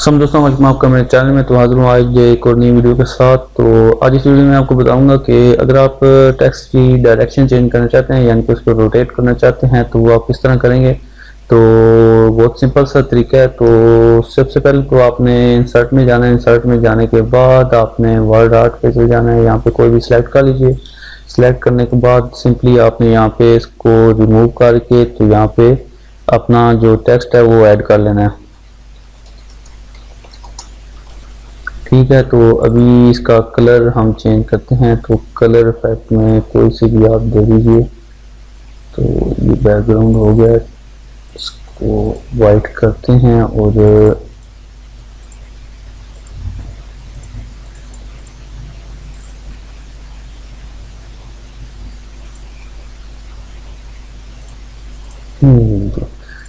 सम दोस्तों, मैं आपका मेरे चैनल में तो हाजिर हूँ आज एक और नई वीडियो के साथ। तो आज इस वीडियो में आपको बताऊंगा कि अगर आप टेक्स्ट की डायरेक्शन चेंज करना चाहते हैं यानी कि उसको रोटेट करना चाहते हैं तो वो आप किस तरह करेंगे। तो बहुत सिंपल सा तरीका है। तो सबसे पहले तो आपने इंसर्ट में जाना है। इंसर्ट में जाने के बाद आपने वर्ड आर्ट पे चले जाना है। यहाँ पे कोई भी सिलेक्ट कर लीजिए। सिलेक्ट करने के बाद सिंपली आपने यहाँ पे इसको रिमूव करके तो यहाँ पे अपना जो टेक्स्ट है वो ऐड कर लेना है। ठीक है, तो अभी इसका कलर हम चेंज करते हैं। तो कलर इफेक्ट में कोई सी भी आप दे दीजिए। तो ये बैकग्राउंड हो गया, इसको वाइट करते हैं और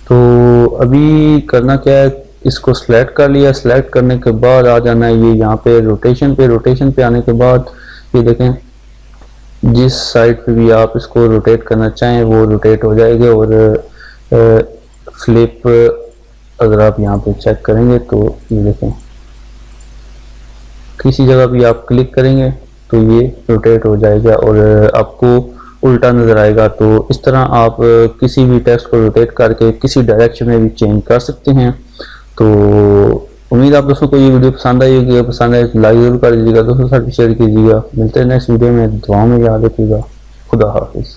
तो अभी करना क्या है, इसको सिलेक्ट कर लिया। सिलेक्ट करने के बाद आ जाना है ये यहाँ पे रोटेशन पे। रोटेशन पे आने के बाद ये देखें, जिस साइड पे भी आप इसको रोटेट करना चाहें वो रोटेट हो जाएगा। और फ्लिप अगर आप यहाँ पे चेक करेंगे तो ये देखें, किसी जगह भी आप क्लिक करेंगे तो ये रोटेट हो जाएगा और आपको उल्टा नज़र आएगा। तो इस तरह आप किसी भी टेक्स्ट को रोटेट करके किसी डायरेक्शन में भी चेंज कर सकते हैं। तो उम्मीद आप दोस्तों को ये वीडियो पसंद आई होगी। पसंद आए तो लाइक जरूर कर दीजिएगा, दोस्तों के साथ शेयर कीजिएगा। मिलते हैं नेक्स्ट वीडियो में। दुआओं में याद रखिएगा। खुदा हाफिज़।